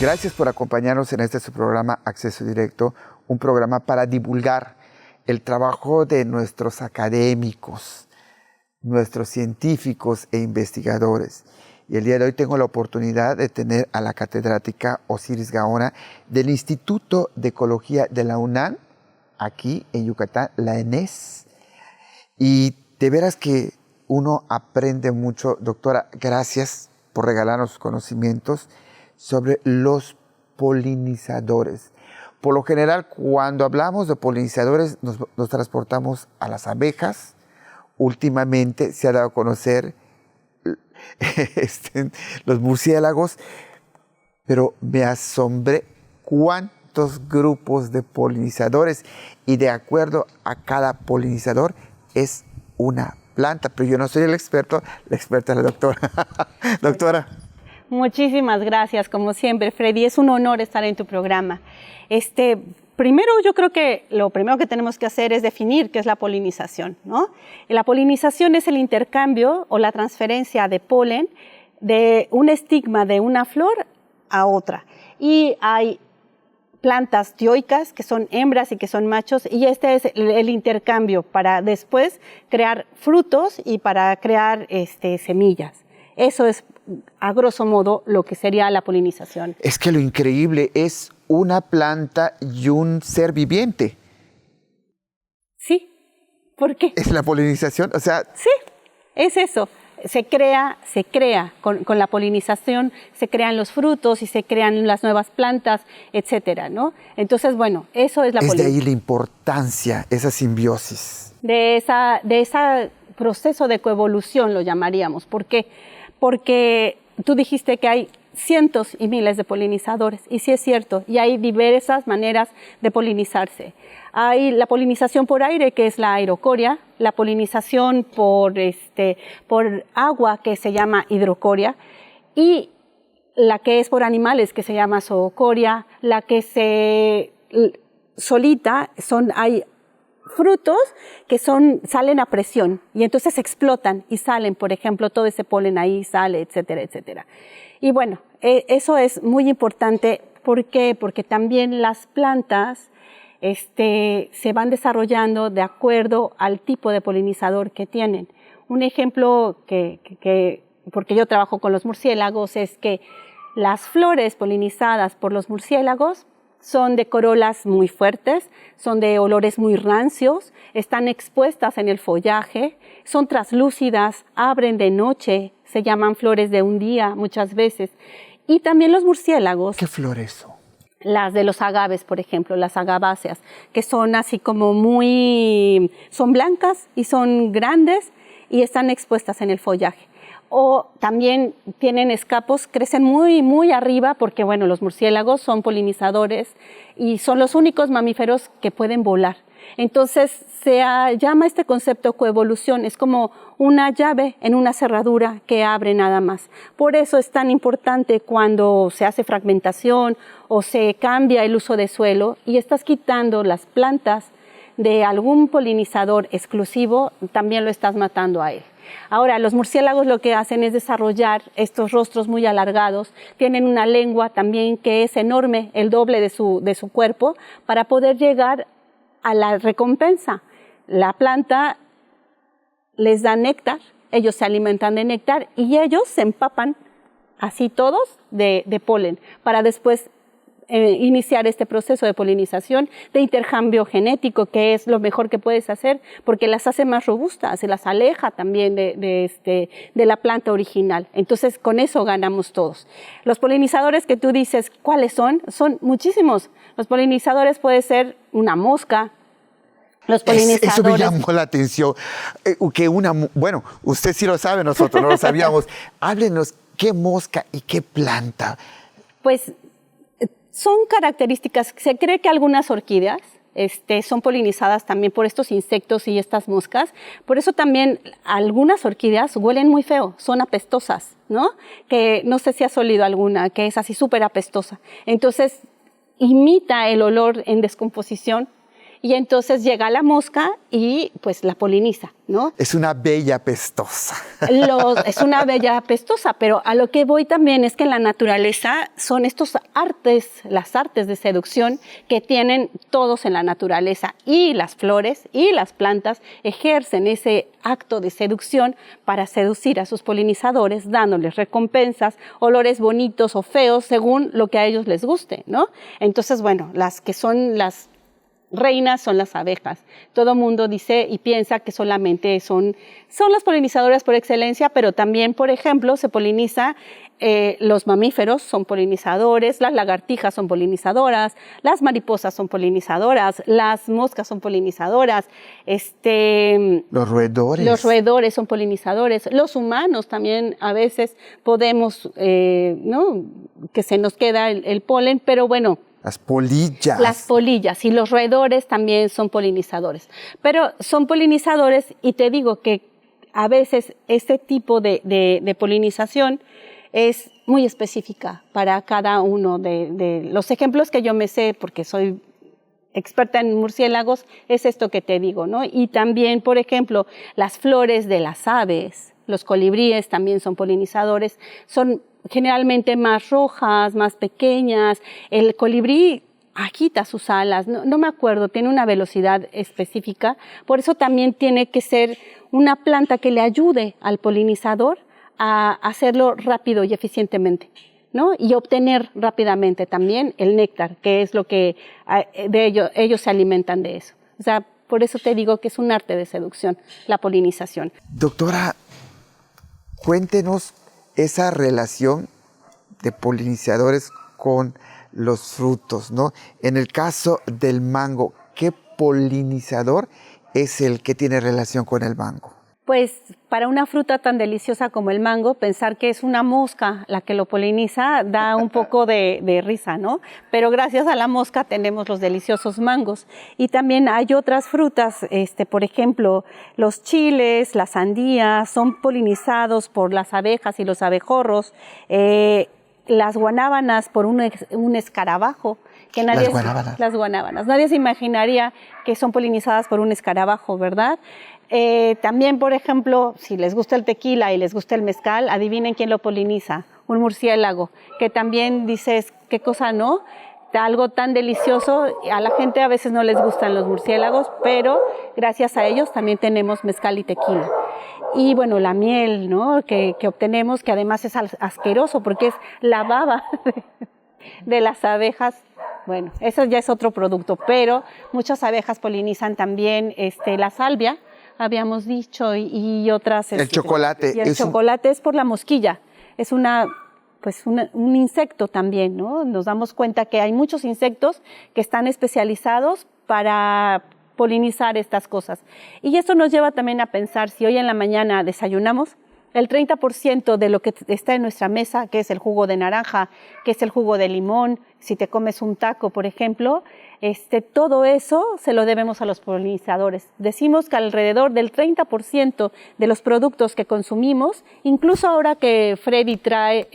Gracias por acompañarnos en este su programa Acceso Directo, un programa para divulgar el trabajo de nuestros académicos, nuestros científicos e investigadores. Y el día de hoy tengo la oportunidad de tener a la catedrática Osiris Gaona del Instituto de Ecología de la UNAM, aquí en Yucatán, la ENES. Y de veras que uno aprende mucho. Doctora, gracias por regalarnos sus conocimientos sobre los polinizadores. Por lo general, cuando hablamos de polinizadores, nos transportamos a las abejas. Últimamente se ha dado a conocer los murciélagos, pero me asombré cuántos grupos de polinizadores, y de acuerdo a cada polinizador es una planta. Pero yo no soy el experto, la experta es la doctora. Doctora. Muchísimas gracias, como siempre, Freddy. Es un honor estar en tu programa. Primero, yo creo que lo primero que tenemos que hacer es definir qué es la polinización, ¿no? La polinización es el intercambio o la transferencia de polen de un estigma de una flor a otra. Y hay plantas dioicas que son hembras y que son machos, y este es el intercambio para después crear frutos y para crear semillas. Eso es, a grosso modo, lo que sería la polinización. Es que lo increíble es una planta y un ser viviente. Sí. ¿Por qué? Es la polinización, o sea... Sí, es eso. Se crea con la polinización, se crean los frutos y se crean las nuevas plantas, etcétera, ¿no? Entonces, bueno, eso es la polinización. Es de ahí la importancia, esa simbiosis. De ese proceso de coevolución lo llamaríamos. ¿Por qué? Porque tú dijiste que hay cientos y miles de polinizadores, y sí es cierto, y hay diversas maneras de polinizarse. Hay la polinización por aire, que es la aerocoria, la polinización por agua, que se llama hidrocoria, y la que es por animales, que se llama zoocoria, la que se solita, hay frutos que salen a presión y entonces explotan y salen, por ejemplo, todo ese polen ahí sale, etcétera, etcétera. Y bueno, eso es muy importante. ¿Por qué? Porque también las plantas se van desarrollando de acuerdo al tipo de polinizador que tienen. Un ejemplo porque yo trabajo con los murciélagos, es que las flores polinizadas por los murciélagos son de corolas muy fuertes, son de olores muy rancios, están expuestas en el follaje, son translúcidas, abren de noche, se llaman flores de un día muchas veces. Y también los murciélagos. ¿Qué flores son? Las de los agaves, por ejemplo, las agaváceas, que son así como son blancas y son grandes y están expuestas en el follaje. O también tienen escapos, crecen muy, muy arriba porque, bueno, los murciélagos son polinizadores y son los únicos mamíferos que pueden volar. Entonces, se llama este concepto coevolución, es como una llave en una cerradura que abre nada más. Por eso es tan importante cuando se hace fragmentación o se cambia el uso de suelo y estás quitando las plantas de algún polinizador exclusivo, también lo estás matando a él. Ahora, los murciélagos lo que hacen es desarrollar estos rostros muy alargados, tienen una lengua también que es enorme, el doble de su cuerpo, para poder llegar a la recompensa. La planta les da néctar, ellos se alimentan de néctar y ellos se empapan, así todos, de polen, para después iniciar este proceso de polinización, de intercambio genético, que es lo mejor que puedes hacer, porque las hace más robustas, se las aleja también de la planta original. Entonces, con eso ganamos todos. Los polinizadores que tú dices, ¿cuáles son? Son muchísimos. Los polinizadores puede ser una mosca. Los polinizadores. Eso me llamó la atención. Bueno, usted sí lo sabe, nosotros no lo sabíamos. Háblenos, ¿qué mosca y qué planta? Pues son características. Se cree que algunas orquídeas son polinizadas también por estos insectos y estas moscas. Por eso también algunas orquídeas huelen muy feo, son apestosas, ¿no? Que no sé si has olido alguna, que es así súper apestosa. Entonces, imita el olor en descomposición y entonces llega la mosca y pues la poliniza, ¿no? Es una bella pestosa. Es una bella pestosa, pero a lo que voy también es que en la naturaleza son estos artes, las artes de seducción que tienen todos en la naturaleza, y las flores y las plantas ejercen ese acto de seducción para seducir a sus polinizadores, dándoles recompensas, olores bonitos o feos según lo que a ellos les guste, ¿no? Entonces, bueno, las que son las reinas son las abejas. Todo mundo dice y piensa que solamente son las polinizadoras por excelencia, pero también, por ejemplo, se poliniza, los mamíferos son polinizadores, las lagartijas son polinizadoras, las mariposas son polinizadoras, las moscas son polinizadoras, los roedores. Los roedores son polinizadores, los humanos también a veces podemos, ¿no? Que se nos queda el polen, pero bueno, las polillas. Las polillas y los roedores también son polinizadores. Pero son polinizadores, y te digo que a veces este tipo de polinización es muy específica para cada uno de los ejemplos que yo me sé, porque soy experta en murciélagos, es esto que te digo, ¿no? Y también, por ejemplo, las flores de las aves, los colibríes también son polinizadores, son generalmente más rojas, más pequeñas. El colibrí agita sus alas, no me acuerdo, tiene una velocidad específica, por eso también tiene que ser una planta que le ayude al polinizador a hacerlo rápido y eficientemente, ¿no? Y obtener rápidamente también el néctar, que es lo que ellos se alimentan de eso. O sea, por eso te digo que es un arte de seducción, la polinización. Doctora, cuéntenos esa relación de polinizadores con los frutos, ¿no? En el caso del mango, ¿qué polinizador es el que tiene relación con el mango? Pues para una fruta tan deliciosa como el mango, pensar que es una mosca la que lo poliniza da un poco de risa, ¿no? Pero gracias a la mosca tenemos los deliciosos mangos. Y también hay otras frutas, por ejemplo, los chiles, las sandías, son polinizados por las abejas y los abejorros. Las guanábanas por un escarabajo. Que nadie, las guanábanas. Nadie se imaginaría que son polinizadas por un escarabajo, ¿verdad? También, por ejemplo, si les gusta el tequila y les gusta el mezcal, adivinen quién lo poliniza, un murciélago, que también dices, ¿qué cosa no? Algo tan delicioso, a la gente a veces no les gustan los murciélagos, pero gracias a ellos también tenemos mezcal y tequila. Y bueno, la miel, ¿no? que obtenemos, que además es asqueroso porque es la baba de las abejas. Bueno, eso ya es otro producto, pero muchas abejas polinizan también la salvia, habíamos dicho, y otras. El chocolate. Y el chocolate es por la mosquilla. Es un insecto también, ¿no? Nos damos cuenta que hay muchos insectos que están especializados para polinizar estas cosas. Y esto nos lleva también a pensar, si hoy en la mañana desayunamos, el 30% de lo que está en nuestra mesa, que es el jugo de naranja, que es el jugo de limón, si te comes un taco, por ejemplo, todo eso se lo debemos a los polinizadores. Decimos que alrededor del 30% de los productos que consumimos, incluso ahora que Freddy trae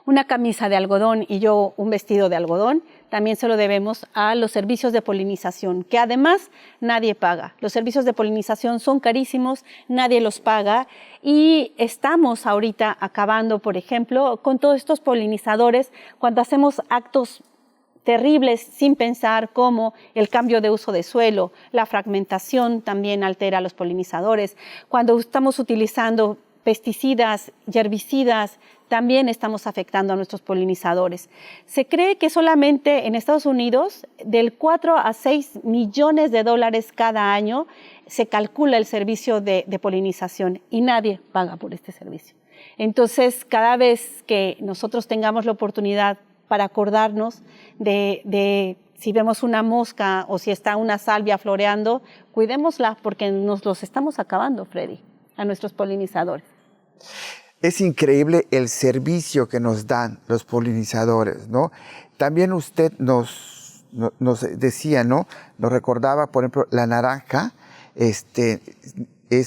una camisa de algodón y yo un vestido de algodón, también se lo debemos a los servicios de polinización, que además nadie paga. Los servicios de polinización son carísimos, nadie los paga, y estamos ahorita acabando, por ejemplo, con todos estos polinizadores cuando hacemos actos terribles sin pensar, como el cambio de uso de suelo, la fragmentación también altera a los polinizadores. Cuando estamos utilizando pesticidas y herbicidas, también estamos afectando a nuestros polinizadores. Se cree que solamente en Estados Unidos, del 4 a 6 millones de dólares cada año, se calcula el servicio de polinización, y nadie paga por este servicio. Entonces, cada vez que nosotros tengamos la oportunidad para acordarnos de si vemos una mosca o si está una salvia floreando, cuidémosla, porque nos los estamos acabando, Freddy, a nuestros polinizadores. Es increíble el servicio que nos dan los polinizadores, ¿no? También usted nos decía, ¿no? Nos recordaba, por ejemplo, la naranja, es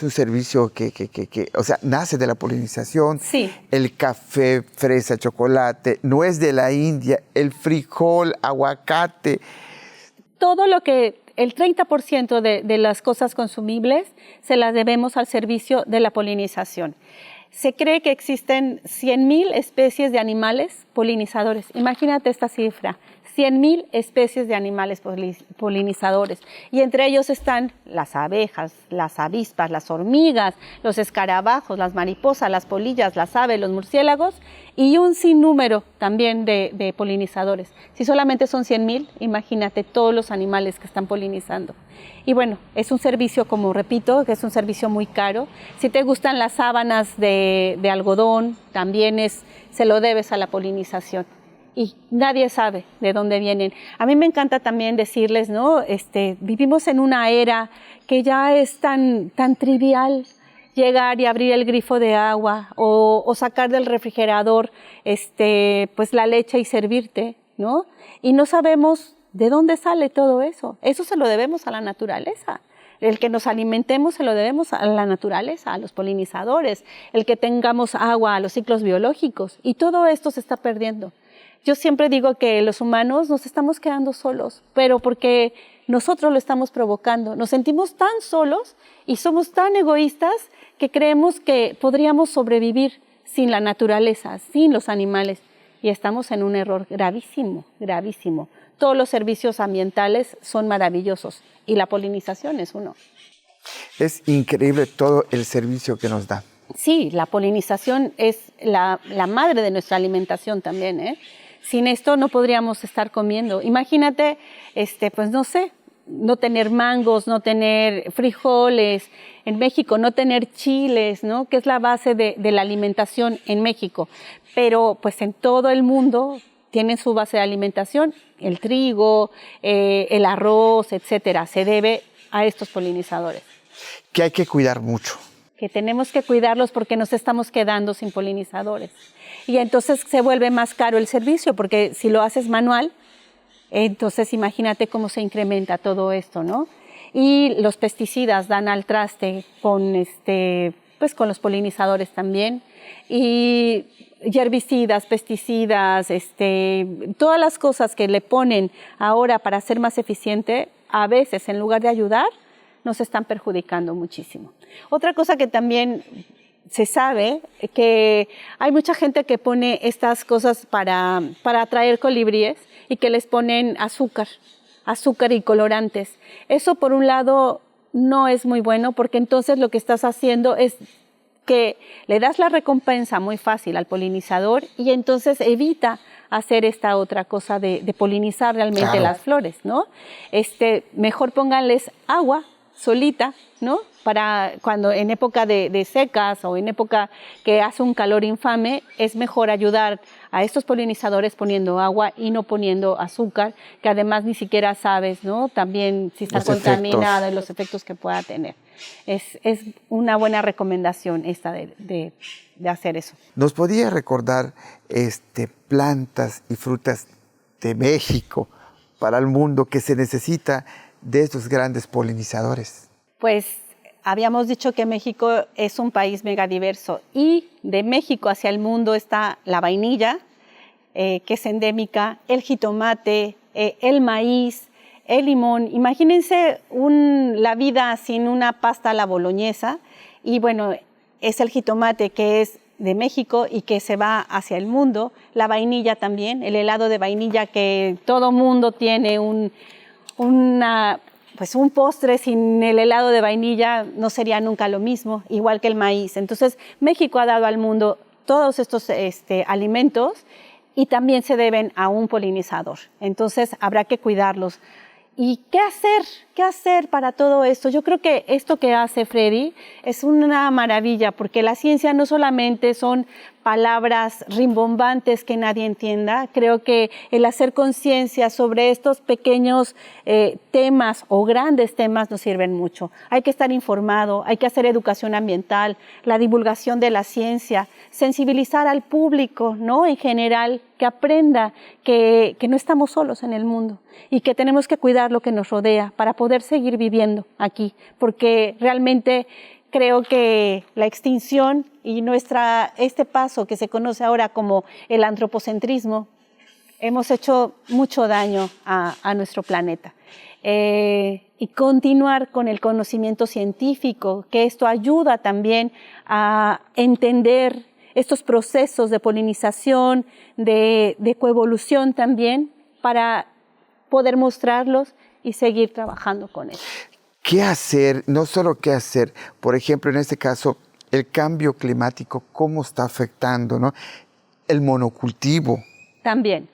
un servicio que, o sea, nace de la polinización. Sí. El café, fresa, chocolate, nuez de la India, el frijol, aguacate. Todo lo que, el 30% de las cosas consumibles se las debemos al servicio de la polinización. Se cree que existen 100,000 especies de animales polinizadores. Imagínate esta cifra, 100,000 especies de animales polinizadores. Y entre ellos están las abejas, las avispas, las hormigas, los escarabajos, las mariposas, las polillas, las aves, los murciélagos y un sinnúmero también de polinizadores. Si solamente son 100,000, imagínate todos los animales que están polinizando. Y bueno, es un servicio, como repito, que es un servicio muy caro. Si te gustan las sábanas de algodón, también se lo debes a la polinización. Y nadie sabe de dónde vienen. A mí me encanta también decirles, ¿no? Vivimos en una era que ya es tan trivial llegar y abrir el grifo de agua o sacar del refrigerador pues la leche y servirte, ¿no? Y no sabemos de dónde sale todo eso. Eso se lo debemos a la naturaleza. El que nos alimentemos se lo debemos a la naturaleza, a los polinizadores, el que tengamos agua, a los ciclos biológicos. Y todo esto se está perdiendo. Yo siempre digo que los humanos nos estamos quedando solos, pero porque nosotros lo estamos provocando. Nos sentimos tan solos y somos tan egoístas que creemos que podríamos sobrevivir sin la naturaleza, sin los animales. Y estamos en un error gravísimo, gravísimo. Todos los servicios ambientales son maravillosos y la polinización es uno. Es increíble todo el servicio que nos da. Sí, la polinización es la madre de nuestra alimentación también, ¿eh? Sin esto no podríamos estar comiendo. Imagínate, pues no sé, no tener mangos, no tener frijoles en México, no tener chiles, ¿no? Que es la base de la alimentación en México. Pero pues en todo el mundo tienen su base de alimentación, el trigo, el arroz, etcétera. Se debe a estos polinizadores. Que hay que cuidar mucho. Que tenemos que cuidarlos porque nos estamos quedando sin polinizadores. Y entonces se vuelve más caro el servicio, porque si lo haces manual, entonces imagínate cómo se incrementa todo esto, ¿no? Y los pesticidas dan al traste con, pues con los polinizadores también. Y herbicidas, pesticidas, todas las cosas que le ponen ahora para ser más eficiente, a veces en lugar de ayudar, nos están perjudicando muchísimo. Otra cosa que también se sabe, que hay mucha gente que pone estas cosas para atraer colibríes y que les ponen azúcar y colorantes. Eso por un lado no es muy bueno, porque entonces lo que estás haciendo es que le das la recompensa muy fácil al polinizador y entonces evita hacer esta otra cosa de polinizar realmente claro. Las flores, ¿no? Mejor pónganles agua solita, ¿no? Para cuando en época de secas o en época que hace un calor infame, es mejor ayudar a estos polinizadores poniendo agua y no poniendo azúcar, que además ni siquiera sabes, ¿no? También si está contaminada y los efectos que pueda tener. Es una buena recomendación esta de hacer eso. ¿Nos podría recordar plantas y frutas de México para el mundo que se necesita de estos grandes polinizadores? Pues habíamos dicho que México es un país megadiverso y de México hacia el mundo está la vainilla, que es endémica, el jitomate, el maíz, el limón. Imagínense la vida sin una pasta a la boloñesa y bueno, es el jitomate que es de México y que se va hacia el mundo, la vainilla también, el helado de vainilla que todo mundo tiene un postre sin el helado de vainilla no sería nunca lo mismo, igual que el maíz. Entonces, México ha dado al mundo todos estos alimentos y también se deben a un polinizador. Entonces, habrá que cuidarlos. ¿Y qué hacer? ¿Qué hacer para todo esto? Yo creo que esto que hace Freddy es una maravilla, porque la ciencia no solamente son palabras rimbombantes que nadie entienda. Creo que el hacer conciencia sobre estos pequeños temas o grandes temas nos sirven mucho. Hay que estar informado, hay que hacer educación ambiental, la divulgación de la ciencia, sensibilizar al público, ¿no? En general, que aprenda que no estamos solos en el mundo y que tenemos que cuidar lo que nos rodea para poder seguir viviendo aquí, porque realmente creo que la extinción y este paso que se conoce ahora como el antropocentrismo hemos hecho mucho daño a nuestro planeta. Y continuar con el conocimiento científico, que esto ayuda también a entender estos procesos de polinización, de coevolución también, para poder mostrarlos y seguir trabajando con ellos. ¿Qué hacer? No solo qué hacer, por ejemplo, en este caso, el cambio climático, ¿cómo está afectando, ¿no? El monocultivo. También.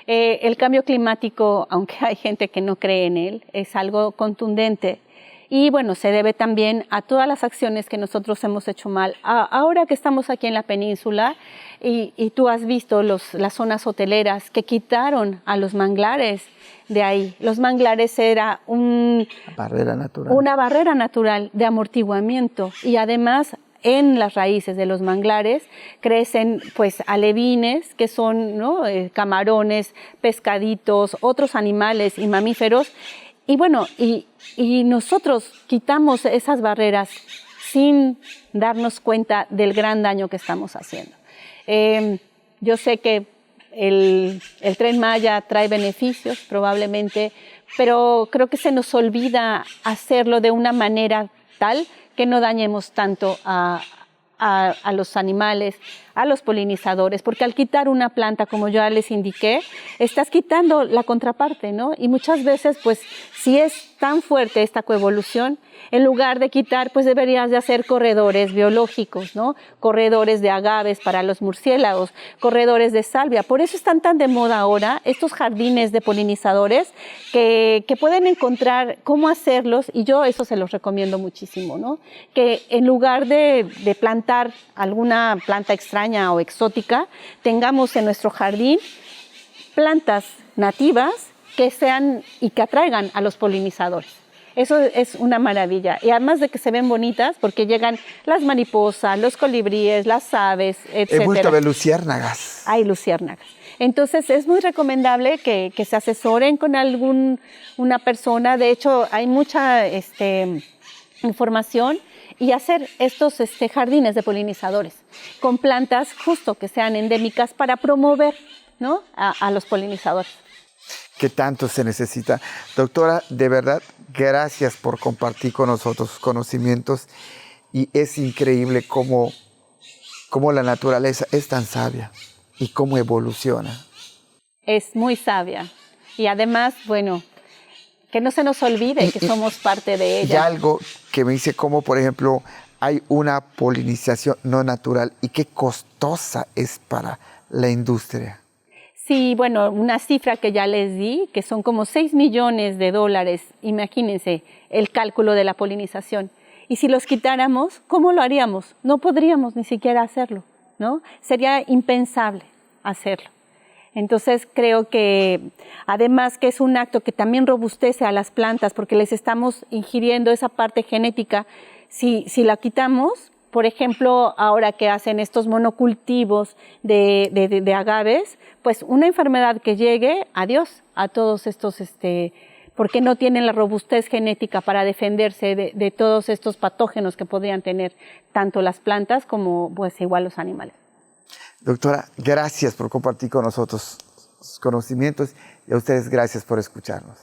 El cambio climático, aunque hay gente que no cree en él, es algo contundente. Y bueno, se debe también a todas las acciones que nosotros hemos hecho mal. Ahora que estamos aquí en la península y tú has visto las zonas hoteleras que quitaron a los manglares de ahí. Los manglares era una barrera natural de amortiguamiento, y además en las raíces de los manglares crecen pues alevines, que son, ¿no?, camarones, pescaditos, otros animales y mamíferos. Y bueno, y nosotros quitamos esas barreras sin darnos cuenta del gran daño que estamos haciendo. Yo sé que el Tren Maya trae beneficios probablemente, pero creo que se nos olvida hacerlo de una manera tal que no dañemos tanto a los animales, a los polinizadores, porque al quitar una planta, como ya les indiqué, estás quitando la contraparte, ¿no? Y muchas veces, pues, si es tan fuerte esta coevolución, en lugar de quitar, pues deberías de hacer corredores biológicos, ¿no? Corredores de agaves para los murciélagos, corredores de salvia. Por eso están tan de moda ahora estos jardines de polinizadores que pueden encontrar cómo hacerlos, y yo eso se los recomiendo muchísimo, ¿no? Que en lugar de plantar alguna planta extraña o exótica, tengamos en nuestro jardín plantas nativas que sean y que atraigan a los polinizadores. Eso es una maravilla. Y además de que se ven bonitas, porque llegan las mariposas, los colibríes, las aves, etc. He vuelto a ver luciérnagas. Hay luciérnagas. Entonces es muy recomendable que se asesoren con una persona. De hecho, hay mucha información, y hacer estos jardines de polinizadores con plantas justo que sean endémicas para promover, ¿no?, a los polinizadores. Que tanto se necesita. Doctora, de verdad, gracias por compartir con nosotros sus conocimientos, y es increíble cómo la naturaleza es tan sabia y cómo evoluciona. Es muy sabia, y además, bueno, que no se nos olvide que somos parte de ella. Y algo que me dice cómo, por ejemplo, hay una polinización no natural y qué costosa es para la industria. Sí, bueno, una cifra que ya les di, que son como $6 millones, imagínense el cálculo de la polinización. Y si los quitáramos, ¿cómo lo haríamos? No podríamos ni siquiera hacerlo, ¿no? Sería impensable hacerlo. Entonces creo que además que es un acto que también robustece a las plantas, porque les estamos ingiriendo esa parte genética. Si la quitamos, por ejemplo, ahora que hacen estos monocultivos de agaves, pues una enfermedad que llegue, adiós a todos estos, porque no tienen la robustez genética para defenderse de todos estos patógenos que podrían tener tanto las plantas como pues igual los animales. Doctora, gracias por compartir con nosotros sus conocimientos, y a ustedes gracias por escucharnos.